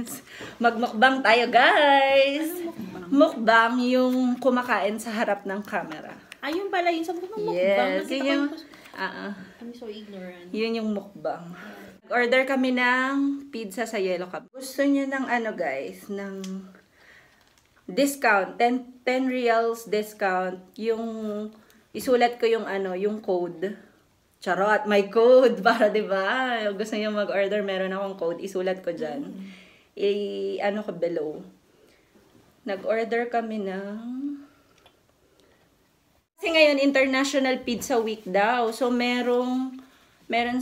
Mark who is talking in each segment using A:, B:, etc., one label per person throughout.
A: guys. Magmukbang tayo, guys. Mukbang yung kumakain sa harap ng camera.
B: Ayun pala, yung sabi ko mukbang.
A: Yes, yun yung...
B: I'm so ignorant.
A: Yun yung mukbang. Order kami ng pizza sa Yellow Cab. Gusto niyo ng ano, guys, ng discount. 10 reals discount. Yung isulat ko yung ano, yung code. Charot, may code para, 'di ba? Gusto niyo mag-order, meron akong code, isulat ko diyan. Ano ko below. Nag-order kami ng kasi ngayon International Pizza Week daw. So meron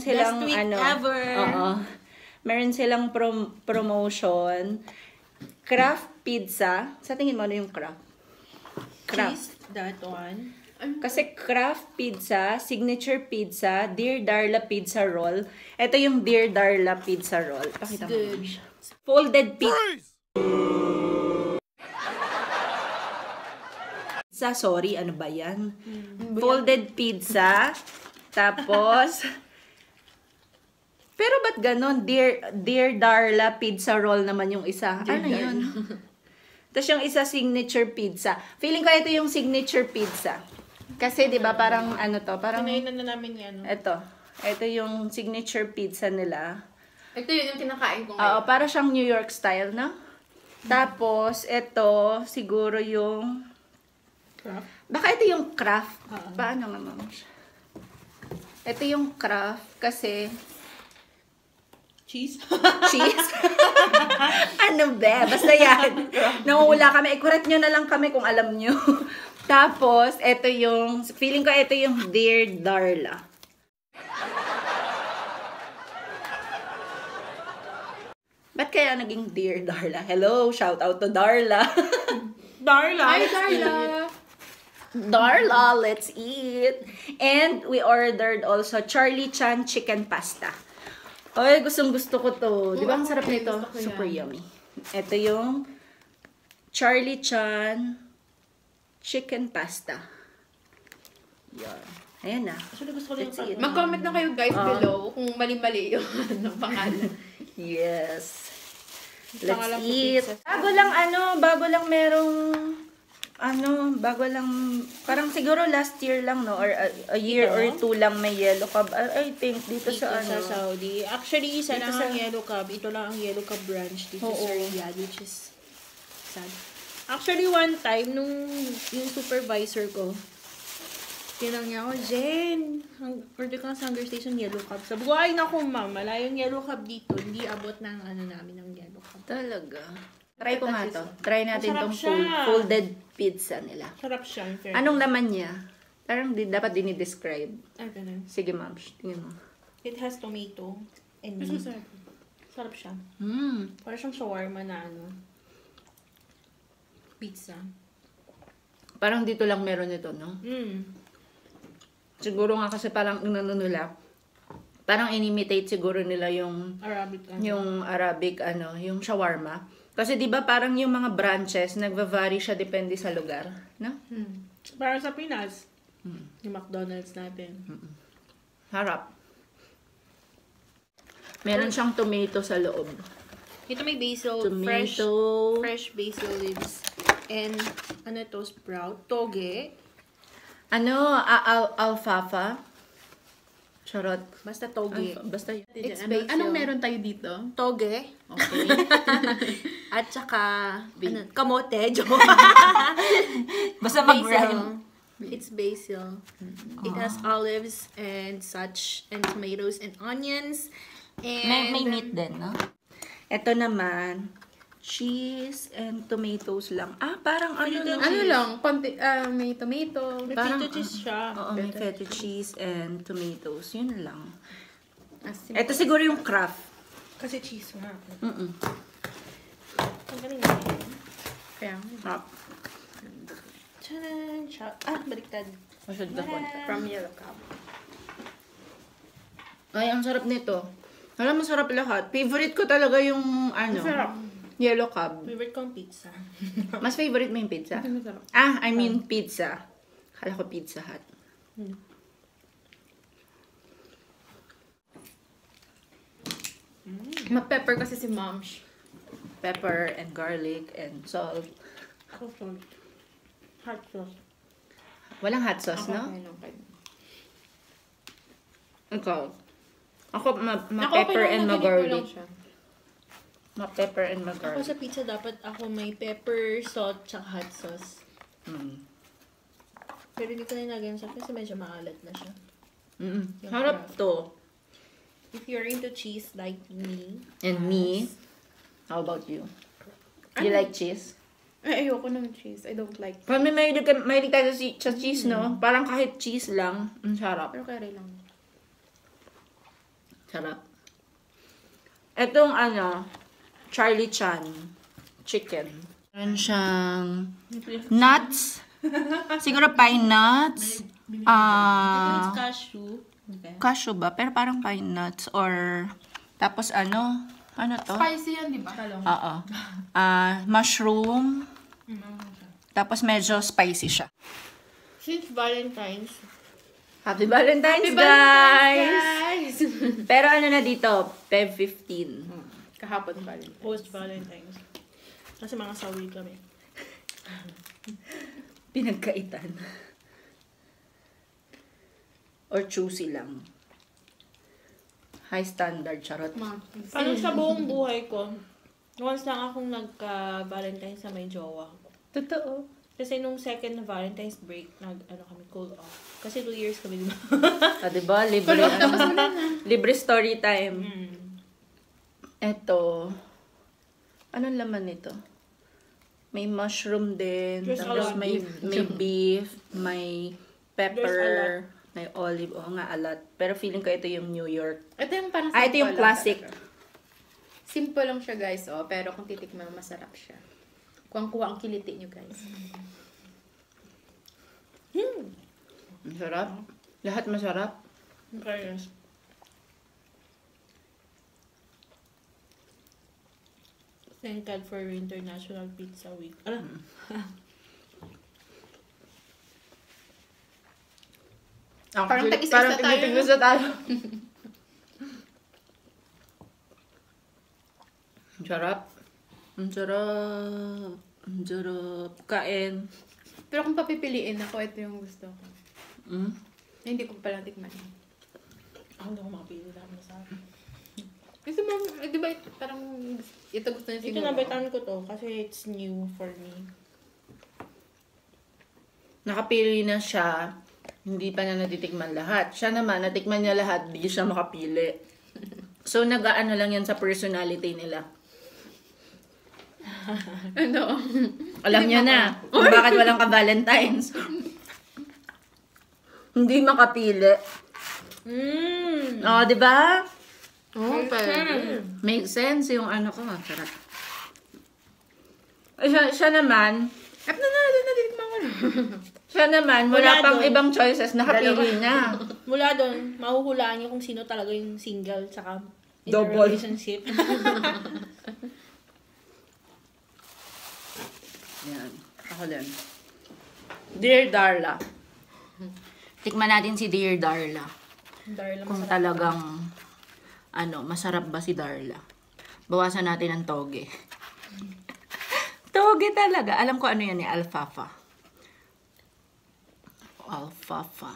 A: silang
B: best week
A: ano,
B: ever.
A: Meron silang promotion. Craft pizza. Sa tingin mo ano yung craft?
B: Cheese, that one.
A: Kasi craft pizza, signature pizza, Dear Darla pizza roll. Ito yung Dear Darla pizza roll. Pakita mo.
B: Good.
A: Folded pizza. Sorry, ano ba yan? Folded pizza. Tapos, pero ba't ganon? Dear Darla pizza roll naman yung isa. Ano yun? Tapos yung isa signature pizza. Feeling ko ito yung signature pizza. Kasi 'di ba parang ano to, parang
B: Kinainan na namin yan.
A: Ito yung signature pizza nila.
C: Ito yun yung kinakain ko
A: Oo,
C: ngayon.
A: para siyang New York style, no? Tapos ito siguro yung
B: Craft?
A: baka ito yung craft. Paano nga ma'am? Ito yung craft kasi
B: Cheese?
A: cheese. Ano ba? Basta yan. Nangungula kami. I-correct nyo na lang kami kung alam nyo. Tapos, ito yung, feeling ko ito yung Dear Darla. Ba't kaya naging Dear Darla? Hello, shout out to Darla.
B: Darla.
C: Hi, Darla!
A: Darla, let's eat. And we ordered also Charlie Chan chicken pasta. Ay, gustong-gusto ko to. Di ba ang sarap nito?
C: Gusto ko
A: Super
C: yan.
A: yummy. Ito yung Charlie Chan chicken pasta. Yan. Ayan na.
B: Actually, gusto ko lang
A: Let's eat.
C: Mag-comment na kayo guys below kung mali-mali yung pangalan.
A: Yes. Let's
B: Pangalan ko
A: eat.
B: pizza.
A: Bago lang merong parang siguro last year lang, no? Or a year
B: Ito?
A: or two lang may Yellow Cab. I think dito
B: Dito
A: sa
B: sa Saudi. Actually, isa
A: Dito
B: lang
A: sa-
B: ang Yellow Cab. Ito lang ang Yellow Cab branch dito
A: Oo.
B: sa Riyadh, which is sad. Actually, one time, nung yung supervisor ko, tinanong niya ako, Jen, order ka sa Hunger Station Yellow Cab. Sabi ko, ay naku ma'am, wala yung Yellow Cab dito. Hindi abot ng ano namin ng Yellow Cab.
A: Talaga. Try ko nga to. Try natin
B: Masarap
A: tong
B: siya.
A: folded pizza nila.
B: Sarap siya. in fairness.
A: Anong laman niya? Parang dapat dinidescribe.
B: Ah, ganun.
A: Sige, ma'am. Tingnan mo.
B: It has tomato and meat. Sarap siya. Para siyang shawarma na ano. Pizza.
A: Parang dito lang meron ito, no? Siguro nga kasi parang inano nila. Parang inimitate siguro nila yung
B: Arabic ano.
A: yung Arabic yung shawarma. Kasi 'di ba parang yung mga branches nagva-vary siya depende sa lugar, no?
B: Para sa Pinas. Yung McDonald's natin.
A: Harap. Meron siyang tomato sa loob.
B: Ito may basil.
A: Tomato.
B: Fresh basil leaves. And ano ito? Sprout. Toge.
A: Alfalfa. Charot.
B: Basta toge.
A: Basta yun.
C: It's
B: Ano-
C: Anong meron tayo dito?
B: Toge.
A: Okay.
B: At saka kamote. Joke.
A: Basta
B: Basil. It's basil. It has olives and such, and tomatoes and onions. And
A: May meat din, no? Ito naman, cheese and tomatoes lang. Parang ano lang.
C: Ano lang, may tomato.
B: may
A: parang-
B: feta cheese siya.
A: Oo, may feta cheese and tomatoes. Yun lang.
C: Asin.
A: Ito siguro yung craft.
B: Kasi cheese nga.
A: Mm-mm.
B: Ang galing nga yun.
C: Kaya,
A: Craft.
B: Tcharan! Baliktad.
A: Masyad na konti.
C: from Yellow Cab.
A: Ay, ang sarap nito. Alam, masarap lahat. Favorite ko talaga yung
B: Masarap.
A: Yellow Cab.
B: Favorite kong pizza.
A: Mas favorite mo yung pizza?
C: Masarap.
A: I mean pizza. Kala ko Pizza Hut.
C: Ma-pepper kasi si Moms.
A: pepper and garlic and salt.
B: Hot sauce.
A: Walang hot sauce, no?
C: Okay lang kayo.
A: Ikaw. Ako,
C: Ako,
A: ma-pepper
C: okay lang,
A: and
C: nagalit ko lang
A: ma-garlic.
C: siya.
A: Ma-pepper and
B: Ako
A: ma-garlic.
B: sa pizza dapat ako may pepper, salt, tsaka hot sauce.
A: Mm.
B: Pero hindi ko na nilagyan sa kasi medyo maalat na siya.
A: Mm.
B: Yung
A: Harap
B: craft.
A: to.
B: If you're into cheese like me,
A: And me, how about you? You like cheese?
C: Ay, ayoko ng cheese. I don't like.
A: Pag may mahilig tayo sa cheese, no? Parang kahit cheese lang, ang sarap.
C: Pero kaya lang.
A: Sarap. Etong Charlie Chan chicken. Meron siyang nuts. Siguro pine nuts.
B: it's cashew. Okay.
A: Cashew ba? Pero parang pine nuts. Or, tapos ano to?
C: Spicy yan, di ba?
A: Oo. Mushroom. Tapos medyo spicy siya.
B: Since Valentine's,
A: Happy Valentine's, guys! Pero ano na dito? Feb 15.
C: Kahapon pa rin.
B: post-Valentine's. Kasi mga sawi kami.
A: Pinagkaitan. Or choosy lang. High standard, charot.
B: Parang sa buong buhay ko, once lang akong nagka-Valentine's sa may jowa.
A: Totoo.
B: Kasi nung second na Valentine's break, kami cool off. Kasi 2 years kami, di ba?
A: Diba? Libre, libre story time. Eto. Anong laman nito? May mushroom din.
B: There's a
A: Tapos
B: lot.
A: may beef. May
B: There's a
A: pepper. May olive. Oo nga, a lot. Pero feeling ko ito yung New York.
C: Ito yung parang
A: Ito yung
C: simple lang
A: classic.
C: talaga. Simple lang siya, guys, pero kung titikman, masarap siya. Kuwang-kuwa ang kiliti nyo, guys.
A: Ang sarap. Lahat masarap.
B: Okay. Thank God for International Pizza Week.
C: Parang tag-isa
A: parang
C: na tayo,
A: tigil-tigil sa tayo. Ang sarap. Ang sarap. Ang sarap. Kain.
C: Pero kung papipiliin ako, ito yung gusto ko.
A: Mm?
C: Hindi ko palang tikman.
B: Ako hindi ako makapili lang sa akin.
C: Kasi di ba, parang ito gusto niya
B: Ito
C: siguro.
B: nabitan ko to kasi it's new for me.
A: Nakapili na siya. Hindi pa na natitikman lahat. Siya naman, natikman niya lahat. Hindi siya makapili. So, nag-aano lang yan sa personality nila.
C: Ano?
A: Alam niya na kung bakit walang ka-Valentine's. Hindi makapili. Oh, di ba?
C: Oh, pwede.
A: Make sense yung ano ko. Sarap. Siya naman,
C: Natitikman ko na.
A: siya naman, wala
B: Wala
A: pang
B: doon.
A: ibang choices, nakapili niya.
B: Mula doon, mahuhulaan niyo kung sino talaga yung single tsaka in a
A: Double.
B: relationship.
A: Yan. Ako din. Dear Darla. Tikman natin si Dear Darla.
B: Darla,
A: Kung
B: masarap.
A: talagang, masarap ba si Darla. Bawasan natin ang toge. Toge talaga. Alam ko ano yan alfalfa. Alfalfa.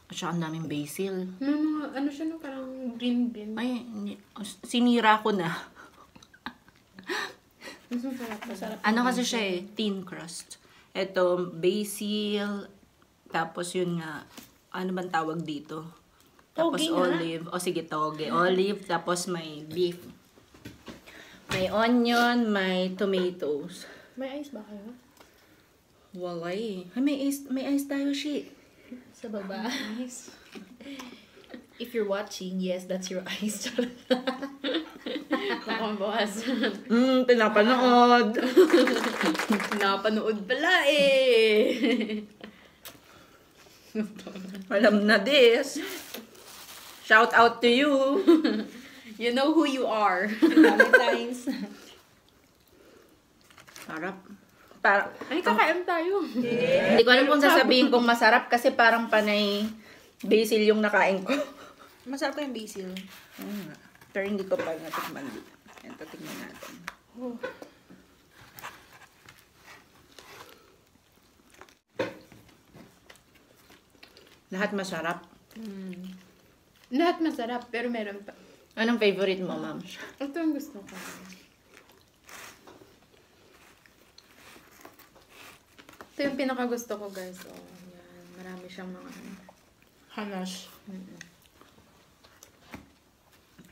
A: At saka ang daming basil.
C: May mga, ano siya no, parang green bean.
A: Ay, sinira ko na.
C: Mas masarap pa.
B: Masarap.
A: Ano kasi siya thin crust. Ito, basil, tapos yun nga, ano bang tawag dito? Tapos
B: Toge nga.
A: olive. O sige, toge. Olive, tapos may beef. May onion, may tomatoes.
B: May ice ba kayo?
A: Walay. Ay, may ice tayo, shi.
B: Sa baba. Ice. If you're watching, yes, that's your ice.
C: Nakambawas.
A: Pinapanood.
C: Napanood pala eh.
A: Alam na this. Shout out to you.
C: You know who you are.
B: Valentine's.
A: Sarap. Parang,
C: Ay, kakain tayo.
A: hindi ko alam kung sasabihin kong masarap kasi parang panay basil yung nakain ko.
B: Masarap yung basil.
A: Pero hindi ko pa natikman. Yan, tatikman natin. Lahat masarap.
C: Lahat masarap, pero meron pa.
A: Anong favorite mo, ma'am?
C: Ito ang gusto ko. Ito yung pinakagusto ko, guys. Oh, yan. Marami siyang mga
B: Hanash.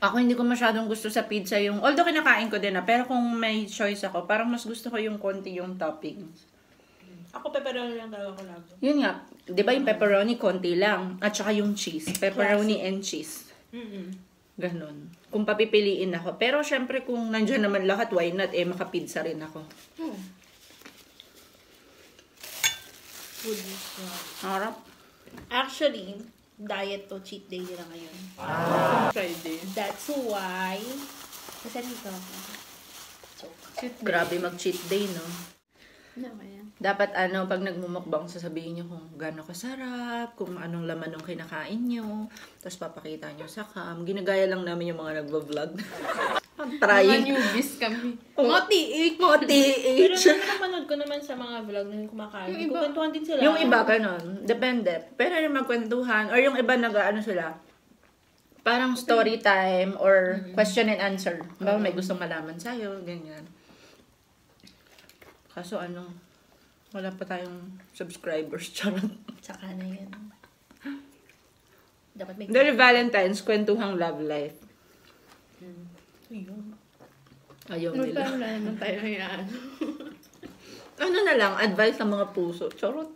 A: Ako hindi ko masyadong gusto sa pizza yung, although kinakain ko din pero kung may choice ako, parang mas gusto ko yung konti yung toppings.
B: Ako pepperoni lang talaga ko lagi.
A: Yun nga, di ba yung pepperoni konti lang, at saka yung cheese, pepperoni and cheese. Ganon. Kung papipiliin ako. Pero syempre kung nandiyan naman lahat, why not? Makapizza rin ako.
B: Food is
A: Harap.
B: Actually, diet to cheat day nila ngayon.
A: Friday.
B: That's why, nasalito ako. Joke.
A: Grabe mag-cheat day, no?
C: No, kaya.
A: Dapat pag nagmumukbang, sasabihin nyo kung gaano kasarap, kung anong laman ng kinakain nyo, tapos papakita nyo sa cam. Ginagaya lang namin yung mga nagvo-vlog.
C: Mga
A: Trying.
C: newbies kami.
A: Mga
C: TH.
A: Mga
B: Pero
A: TH.
B: nung napanood ko naman sa mga vlog na kumakain,
C: Yung iba-
B: kukwentuhan din sila.
A: Yung iba, ganon. Depende. Pero yung magkwentuhan, or yung iba sila, parang story time, or question and answer. Baka may gustong malaman sa'yo, ganyan. Kaso wala pa tayong subscribers, charot.
B: Tsaka na yun. Dapat may...
A: Dahil Valentine's, kwentuhang love life.
B: Ayun.
A: Ayaw nila.
C: Wala naman tayo yan.
A: Ano na lang, advice sa mga puso. Charot.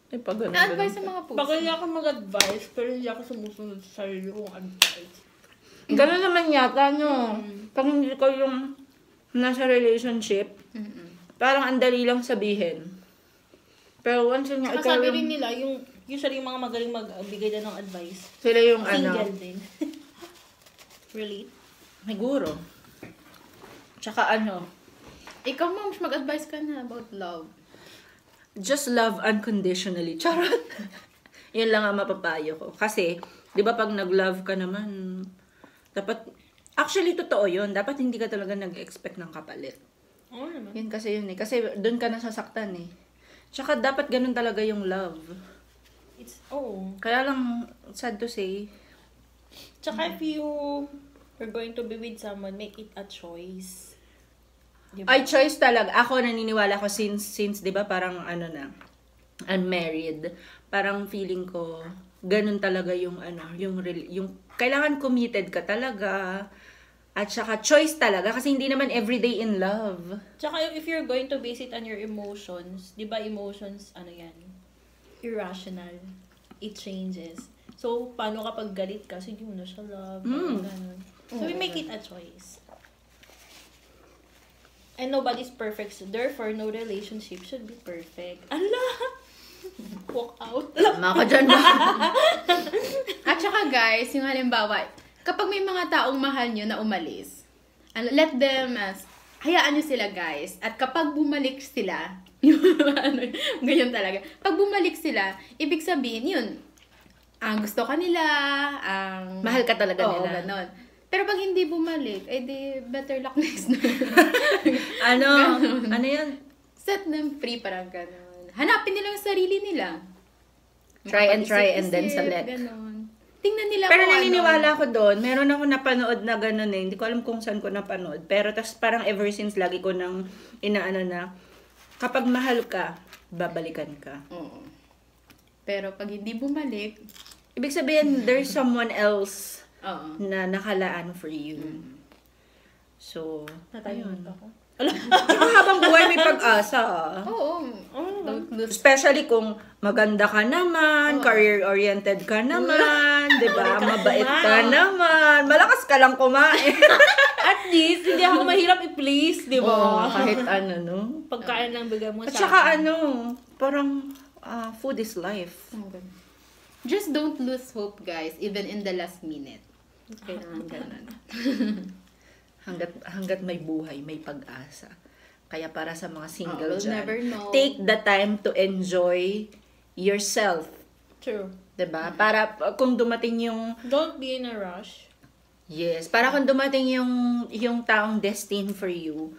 A: Ay, pag ganun,
C: Advice sa
A: ganun.
C: mga puso.
B: Bakit ako mag-advise, pero hindi ako sumusunod sa sarili kong advice.
A: Ganun naman yata, no? Pag hindi ko yung nasa relationship, parang ang dali lang sabihin. Pero once yung
B: Saka
A: ikaw
B: sabi
A: yung,
B: rin nila, usually yung mga magaling magbigay na ng advice,
A: sila yung
B: single din. Relate?
A: siguro. Tsaka
C: Ikaw, ma'am, mag-advise ka na about love.
A: just love unconditionally. Charot. Yun lang ang mapapayo ko. Kasi, di ba pag nag-love ka naman, dapat, actually totoo yun. Dapat hindi ka talaga nag-expect ng kapalit.
B: Oo naman.
A: Yun kasi yun eh. Kasi doon ka nasasaktan eh. Tsaka dapat ganun talaga yung love. Kaya lang, sad to say,
B: Tsaka if you are going to be with someone, make it a choice. Diba?
A: ay choice talaga. Ako naniniwala ko since 'di ba parang unmarried. Parang feeling ko ganun talaga yung yung kailangan committed ka talaga. At saka choice talaga kasi hindi naman everyday in love.
B: Tsaka if you're going to base it on your emotions, di ba emotions, yan? Irrational. It changes. So, paano kapag galit ka? So, hindi mo na siya love. Ganun. So, we make it a choice. And nobody's perfect. So, therefore, no relationship should be perfect. Ala! Walk out.
A: Tama ka dyan ba?
C: At saka guys, yung halimbawa, kapag may mga taong mahal nyo na umalis, let them, hayaan nyo sila guys. At kapag bumalik sila, ganyan talaga. Pag bumalik sila, ibig sabihin yun, gusto ka nila,
A: Mahal ka talaga
C: oo,
A: nila.
C: ganon. Pero pag hindi bumalik, di better luck next time.
A: Ano yan?
C: Set them free, parang ganon. Hanapin nila yung sarili nila.
A: Try and then
C: Makapag-isip-isip,
A: select.
C: ganon. Tingnan nila
A: Pero
C: kung
A: naniniwala ko doon, meron ako napanood na gano'n eh. Hindi ko alam kung saan ko napanood. Pero tas parang ever since lagi ko nang na kapag mahal ka, babalikan ka.
C: Oo. Pero pag hindi bumalik,
A: Ibig sabihin, there's someone else
C: oo.
A: na nakalaan for you. So,
B: Natayong ako.
A: Tsaka habang buhay may pag-asa.
C: Oo. Don't lose.
A: Especially kung maganda ka naman, career-oriented ka naman, di ba? Mabait ka naman, malakas ka lang kumain.
B: At least, hindi ako mahirap i-please, di ba?
A: Kahit no?
B: Pagkain lang bigay mo
A: At
B: sa
A: saka parang food is life.
C: Just don't lose hope, guys, even in the last minute. Kailangan ganun.
A: Hanggat may buhay, may pag-asa. Kaya para sa mga single
C: we'll
A: dyan,
C: never know.
A: take the time to enjoy yourself.
B: True.
A: Diba? Para kung dumating yung
B: Don't be in a rush.
A: yes, para kung dumating yung taong destined for you,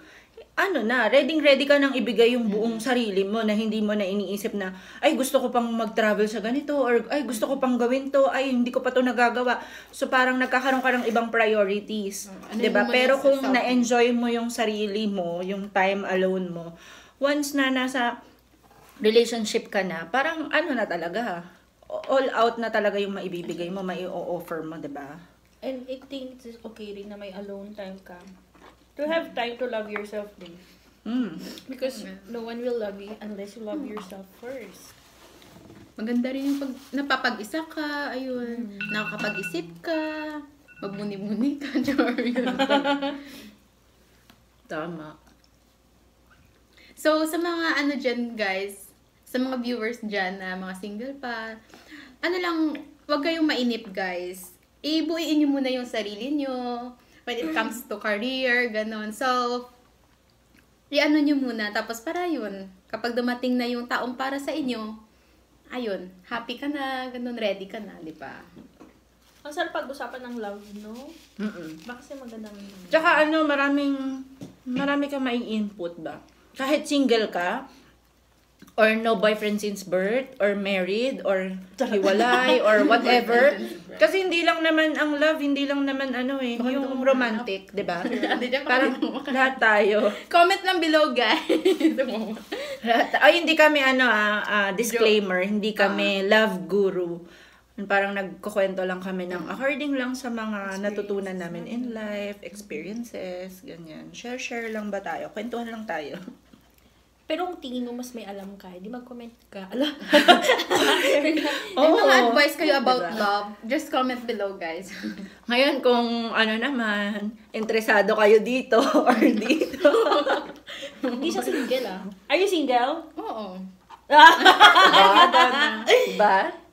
A: ready ka nang ibigay yung buong sarili mo na hindi mo na iniisip na, ay, gusto ko pang mag-travel sa ganito, or ay, gusto ko pang gawin to, ay, hindi ko pa to nagagawa. So, parang nagkakaroon ka ng ibang priorities. Diba? Pero kung na-enjoy mo yung sarili mo, yung time alone mo, once na nasa relationship ka na, parang na talaga, all out na talaga yung maibibigay mo, mai-offer mo, diba?
B: And I think it's okay rin na may alone time ka. To have time to love yourself din. Because no one will love you unless you love yourself first.
C: Maganda rin yung pag napapag-isa ka, ayun, nakakapag-isip ka, magmuni-muni ka,
A: Tama.
C: So, sa mga dyan, guys, sa mga viewers dyan na mga single pa, wag kayong mainip, guys. Ibuuin nyo muna yung sarili nyo when it comes to career, ganon. So, nyo muna. Tapos para yun, kapag dumating na yung taong para sa inyo, ayun, happy ka na, ganon, ready ka na, di ba?
B: Ang sarap pag-usapan ng love, no? Baka kasi magandang...
A: Tsaka marami ka mai-input ba? Kahit single ka, or no boyfriend since birth, or married, or hiwalay, or whatever. Kasi hindi lang naman ang love, hindi lang naman yung romantic, di ba? Parang lahat tayo.
C: Comment lang below, guys.
A: Ay, hindi kami disclaimer, hindi kami love guru. Parang nagkukwento lang kami ng according lang sa mga natutunan namin in life, experiences, ganyan. Share lang ba tayo? Kwentuhan lang tayo.
B: Pero kung tingin mo mas may alam ka, di mag-comment ka. Ala.
C: May mga advice kayo about love, just comment below, guys.
A: Ngayon, kung naman, interesado kayo dito or dito.
B: Hindi siya single, Are you single?
C: Oo.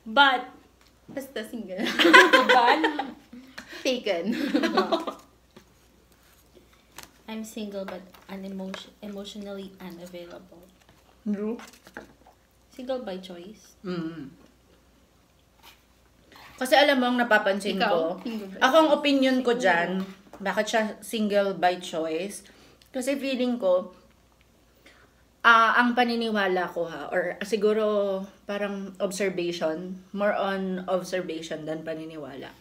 B: But,
C: basta single.
B: but,
C: Taken.
B: I'm single but emotionally unavailable.
A: True.
B: Single by choice.
A: Kasi alam mo, ang napapansin ko, ako ang opinion ko dyan, bakit siya single by choice? Kasi feeling ko, ang paniniwala ko or siguro parang observation, more on observation than paniniwala.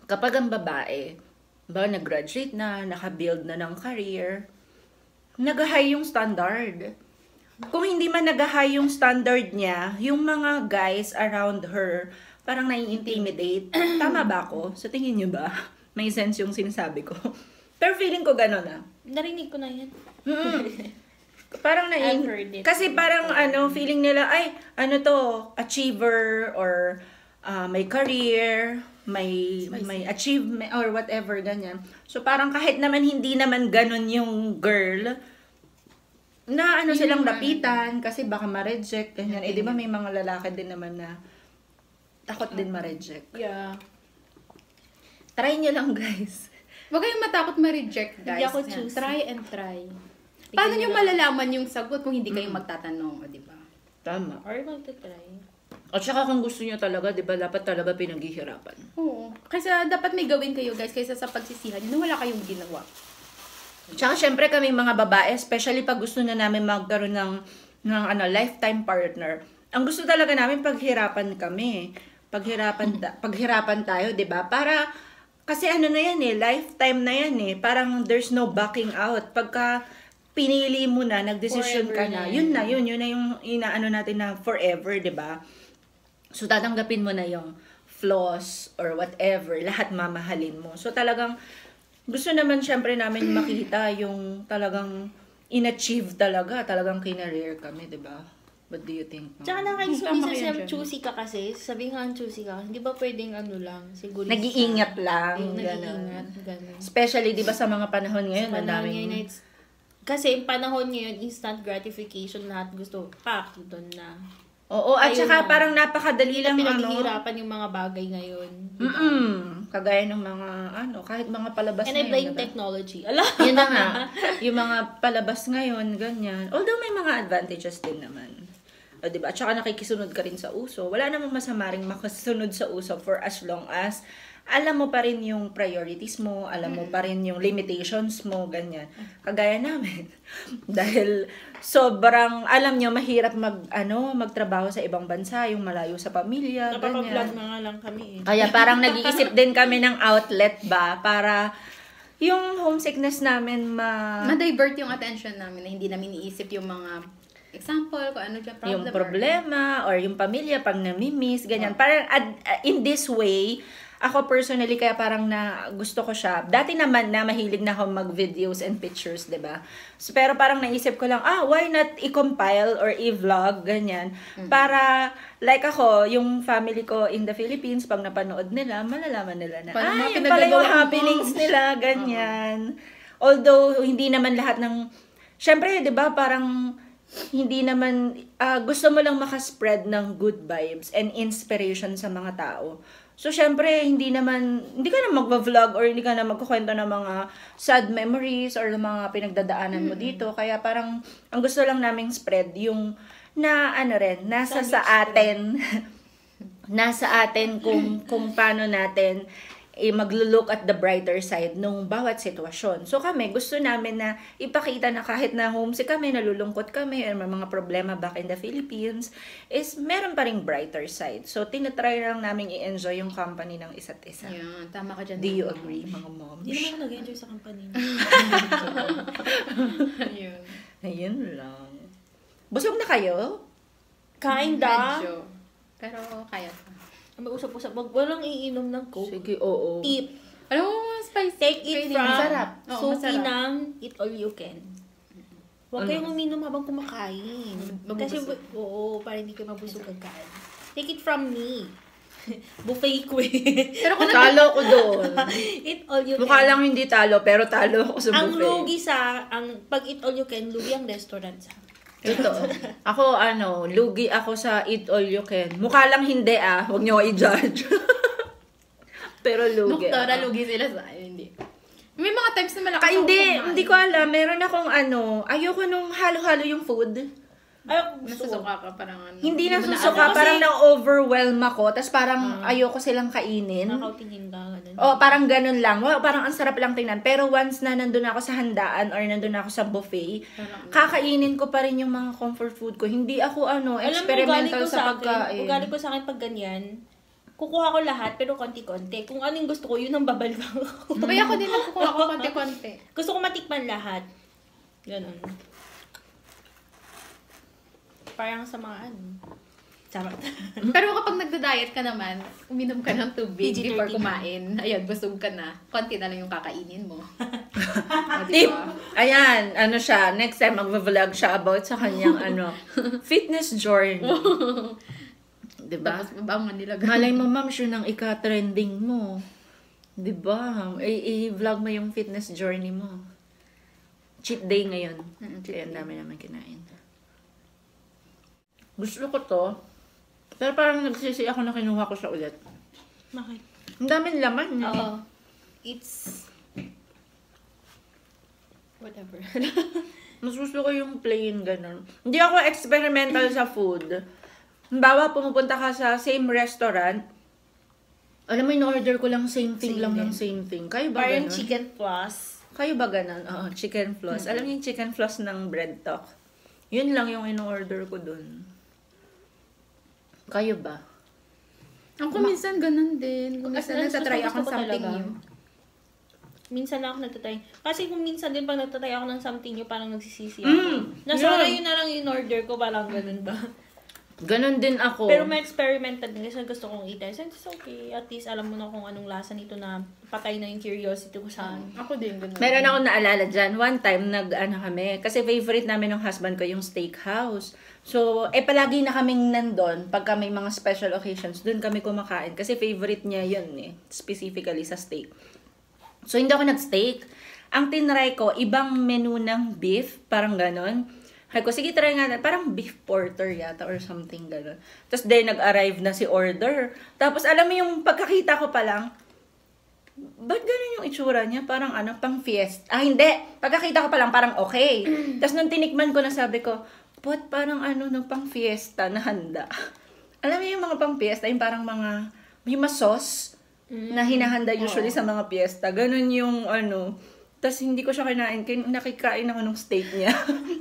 A: Kapag ang babae, nag-graduate na, naka-build na ng career, nag-high yung standard. Kung hindi man nag-high yung standard niya, yung mga guys around her, parang nai-intimidate. Tama ba ako? Sa tingin niyo ba? May sense yung sinasabi ko. Pero feeling ko gano'n
B: Narinig ko na yan.
A: Parang
B: I've heard it.
A: Kasi parang feeling nila, ay, achiever, or may career, may achievement or whatever, ganyan. So parang kahit naman hindi naman ganun yung girl, na silang lapitan kasi baka ma-reject, ganyan. Eh, di ba may mga lalaki din naman na takot din ma-reject.
B: Yeah.
A: Try nyo lang, guys.
C: Huwag kayong matakot ma-reject, guys.
B: Hindi ako choose.
C: Try and try. Paano nyo malalaman yung sagot kung hindi kayo magtatanong, di ba?
A: Tama.
B: Or magta-try.
A: At saka kung gusto nyo talaga, di ba, dapat talaga pinaghihirapan.
C: Oo. Kasi dapat may gawin kayo, guys, kaysa sa pagsisihan nyo na wala kayong ginawa.
A: Tsaka syempre kaming mga babae, especially pag gusto na namin magkaroon ng lifetime partner, ang gusto talaga namin paghirapan kami. Paghirapan tayo, 'di ba? Para kasi na yan lifetime na yan Parang there's no backing out. Pagka pinili mo na, nagdesisyon ka na, yun na yung inaano natin na forever, 'di ba? So tatanggapin mo na yung flaws or whatever, lahat mamahalin mo. So talagang gusto naman syempre namin makita yung talagang in-achieve talagang kinareer kami, 'di ba? What do you think?
B: Tsaka minsan choosy ka kasi, sabi nga choosy ka, hindi ba pwedeng lang, siguro
A: nag-iingat lang,
B: gano'n.
A: Especially 'di ba sa mga panahon ngayon, ang daming
B: kasi yung panahon ngayon, instant gratification, lahat gusto, doon na.
A: Oo, at saka parang napakadali lang
B: pinaghihirapan yung mga bagay ngayon.
A: Kagaya ng mga kahit mga palabas
B: And
A: ngayon.
B: I blame technology. Ala.
A: Yun na nga. Yung mga palabas ngayon, ganyan. Although may mga advantages din naman. O, diba? At saka nakikisunod ka rin sa uso. Wala namang masama rin makasunod sa uso for as long as alam mo pa rin yung priorities mo, alam mo pa rin yung limitations mo, ganyan. Kagaya namin. Dahil sobrang, alam nyo, mahirap magtrabaho sa ibang bansa, yung malayo sa pamilya,
B: Napapa-vlog
A: ganyan.
B: na nga lang kami eh.
A: Kaya parang nag-iisip din kami ng outlet ba, para yung homesickness namin
C: Ma-divert yung attention namin na hindi namin iisip yung mga example, kung ano dyan problem.
A: yung problema or yung pamilya pag nami-miss, ganyan. Parang in this way, ako personally kaya parang gusto ko siya. Dati naman na mahilig na ako mag-videos and pictures, 'di ba? So, pero parang naisip ko lang, why not i-compile or i-vlog ganyan para like ako, yung family ko in the Philippines pag napanood nila, malalaman nila na
C: Paano
A: yun pala yung happenings nila, ganyan. Although hindi naman lahat ng syempre, 'di ba, parang hindi naman gusto mo lang makaspread ng good vibes and inspiration sa mga tao. So, syempre, hindi ka na magva-vlog or hindi ka na magkukwento ng mga sad memories or ng mga pinagdadaanan mo dito. Kaya parang, ang gusto lang naming spread yung nasa sa atin, nasa atin kung paano natin maglo-look at the brighter side nung bawat sitwasyon. So kami, gusto namin na ipakita na kahit na homesick kami, nalulungkot kami, or may mga problema back in the Philippines, is meron pa ring brighter side. So tinatry lang namin i-enjoy yung company ng isa't isa.
C: Yeah, tama ka dyan.
A: Do you agree, mga moms?
B: Hindi naman ako nag-enjoy sa company.
C: Ayun.
A: Ayun lang. Busog na kayo?
B: Kinda.
C: Medyo. Pero kaya pa.
B: May usap-usap. Wag walang iinom ng Coke.
A: Sige, oo.
B: Tip.
C: Alam mo, spicy.
B: Take it from
C: Masarap. Oo,
B: Suki
C: masarap.
B: ng Eat All You Can. Huwag kayong uminom habang kumakain. Kasi, para hindi kayo mabusog agad. Take it from me. Buffet queen.
C: Pero kung
A: Talo ko doon.
B: Eat All You Can.
A: Mukha lang hindi talo, pero talo ako sa
B: Ang
A: buffet.
B: lugi pag Eat All You Can, lugi ang restaurant sa.
A: Totoo. Ako, lugi ako sa Eat All You Can. Mukha lang hindi huwag niyo i-judge. Pero lugi.
C: Doktora, lugi sila sa hindi. May mga times na malakas
A: Hindi ko alam. Meron akong ayoko nung halo-halo yung food.
C: Nasusuka ka, parang ano.
A: Hindi na
B: mo na
A: susuka,
B: alam.
A: parang na-overwhelm ako. Tapos parang ayoko silang kainin.
B: Nakautingin ka. Ganun.
A: Parang ganun lang. Parang ang sarap lang tingnan. Pero once na nandun ako sa handaan or nandun ako sa buffet, kakainin ko pa rin yung mga comfort food ko. Hindi ako experimental sa pagkain.
B: Ugali ko sa akin pag ganyan, kukuha ko lahat pero konti-konti. Kung ano yung gusto ko, yun ang babalikan ko.
C: Kaya ako din nagkukuha ko konti-konti.
B: Gusto ko matikman lahat. Ganun. Parang sa mga Charot.
C: Pero kapag nagda-diet ka naman, uminom ka ng tubig
B: PG-13
C: before kumain. Ayun, busog ka na. Konti na lang yung kakainin mo.
A: Tip! Ayan, siya. Next time, mag-vlog siya about sa kanyang, fitness journey. Diba?
C: Tapos mabangon nila.
A: Malay mo, ma'am, yun ang ika-trending mo. Diba? I-vlog mo yung fitness journey mo. Cheat day ngayon. Kaya ang dami naman kinain. Gusto ko to. Pero parang nagsisi ako na kinuha ko siya ulit.
B: Bakit?
A: Ang daming laman.
B: Oo. It's whatever.
A: Mas gusto ko yung plain ganun. Hindi ako experimental sa food. Halimbawa, pumupunta ka sa same restaurant, alam mo, in-order ko lang same thing lang ng same thing. Kayo ba
B: Parang
A: ganun?
B: chicken plus.
A: Kayo ba ganun? Oo, chicken floss. Alam niyo yung chicken floss ng bread talk? Yun lang yung in-order ko dun. Kayo ba?
C: Ako minsan ganun din. Kung minsan natatry ako
B: gusto ko
C: something
B: talaga.
C: new.
B: Minsan lang ako nagtatry. Kasi kung minsan din pag nagtatry ako ng something new, parang nagsisisi ako. Nasa yun na lang yung order ko, parang ganun ba?
A: Ganun din ako.
B: Pero may experimental din kasi gusto kong i-try. So, it's okay. At least alam mo na kung anong lasa nito na patay na yung curiosity ko sa
C: Ako din ganun.
A: Meron akong naalala dyan. One time, kami. Kasi favorite namin ng husband ko yung steakhouse. So, palagi na kaming nandun pagka may mga special occasions. Doon kami kumakain. Kasi favorite niya yun specifically sa steak. So, hindi ako nag-steak. Ang tinry ko, ibang menu ng beef. Parang ganon. Hay ko, sige, try nga. Parang beef porter yata or something ganon. Tapos, nag-arrive na si order. Tapos, alam mo yung pagkakita ko pa lang, ba't ganun yung itsura niya? Parang pang fiesta. Hindi. Pagkakita ko pa lang, parang okay. Tapos, nung tinikman ko na sabi ko, but parang pang fiesta na handa. Alam mo yung mga pang fiesta, yung parang mga, may sauce. na hinahanda usually sa mga piyesta. Ganun yung ano. Tapos hindi ko siya kinain. Nakikain ako ng steak niya.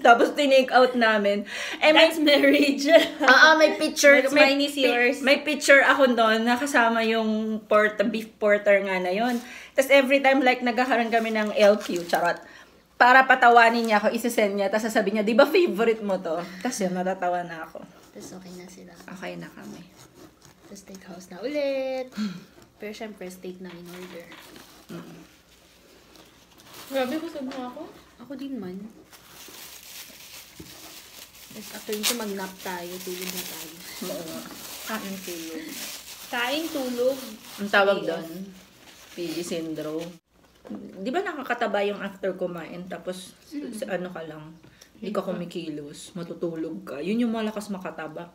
A: Tapos tinake out namin.
B: That's marriage.
A: May picture.
B: That's mine is yours.
A: May picture ako doon na kasama yung beef porter nga na yun. Tapos every time like nagkakaroon kami ng LQ, charot. Para patawanin niya ako, isisend niya. Tapos sasabihin niya, di ba favorite mo to? Tapos yun, natatawa na ako.
B: Tapos okay na sila.
A: Okay na kami.
B: Tapos steakhouse na ulit. Pero syempre, steak na in order.
C: Grabe, busog na ako.
B: Ako din man. Tapos after nito mag-nap tayo, tulog na tayo.
A: Oo. Kain tulog.
B: Kain, tulog.
A: Ang tawag doon, PG syndrome. Di ba nakakataba yung after kumain, tapos ano ka lang, hindi ka kumikilos, matutulog ka. Yun yung malakas makataba.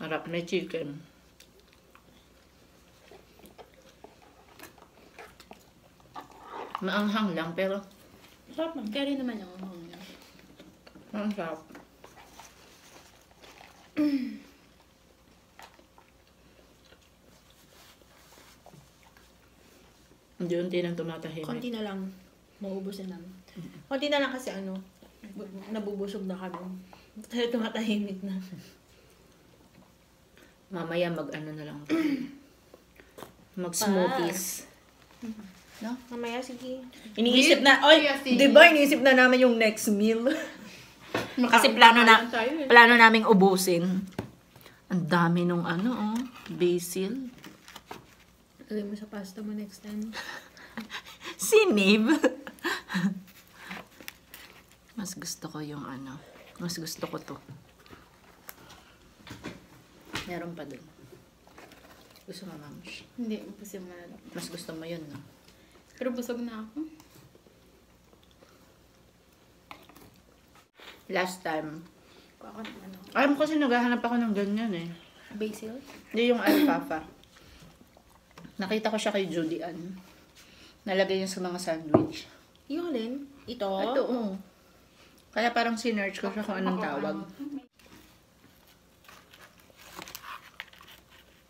A: Harap, may chicken. Maanghang lang, pero
C: Sarap man. Kaya rin naman yung
A: ang sarap. Hindi unti nang tumatahimik.
B: Konti na lang. Mauubusin namin. Konti na lang kasi ano, nabubusog na kami. Kaya tumatahimik na.
A: Mamaya mag-ano na lang. Mag-smoothies. No?
B: Mamaya, sige.
A: Iniisip na, oy, di ba iniisip na namin yung next meal? Kasi plano naming ubusin. Ang dami nung ano, basil.
B: Lagay mo sa pasta mo next time.
A: Sinib. Mas gusto ko yung ano. Mas gusto ko to. Meron pa dun. Gusto mo, Mamush?
C: Hindi, busog na.
A: Mas gusto mo yun, no?
C: Pero busog na ako.
A: Last time.
C: Ako na ano.
A: Alam ko kasi naghahanap ako ng ganyan eh.
B: Basil?
A: Hindi yung alfalfa. Nakita ko siya kay Judy Ann. Nalagay yun sa mga sandwich.
B: Yung alin? Ito?
A: Ito, oo. Kaya parang sinearch ko siya kung anong tawag.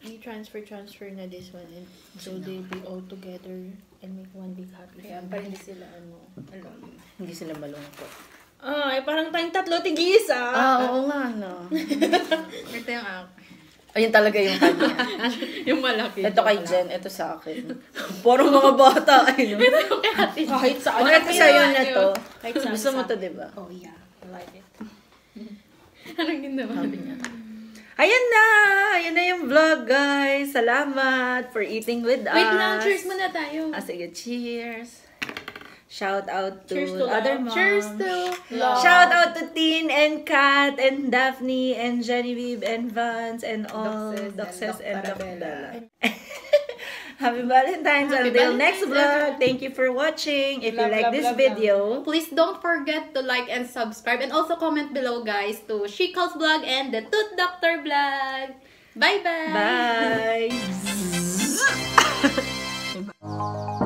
B: I-transfer na this one. And so they be all together and make one big happy
C: Kaya
B: family.
C: pa rin sila ano. Alam.
A: Hindi sila malungkot.
B: Ay, parang tayong tatlo tigis
A: Oo nga, no.
C: Ito yung ako.
A: Ayun talaga yung kanya.
C: Yung malaki.
A: Ito kay Jen, ito sa akin. Puro mga bata. Ayun.
B: Kahit saan.
A: Ito sa'yo na to.
B: Kahit saan.
A: Gusto mo to, diba?
B: Oh, yeah. I like it.
C: Anong ginawa?
A: Sabi niya. Ayan na! Ayan na yung vlog, guys. Salamat for eating with us.
C: Wait lang, cheers muna tayo.
A: Sige, cheers. Shout out to
B: Cheers to
A: other
B: love.
A: moms.
C: Cheers to love.
A: Shout out to Tin and Kat and Daphne and Genevieve and Vance and all Doxes and Doc Bella. Happy Valentine's.
C: Happy
A: Until
C: Valentine's,
A: next vlog. Thank you for watching. If you
B: Love,
A: like
B: love,
A: this
B: love,
A: video,
C: Please don't forget to like and subscribe. And also comment below, guys, to She Calls Vlog and the Tooth Doctor Vlog. Bye-bye!
A: bye.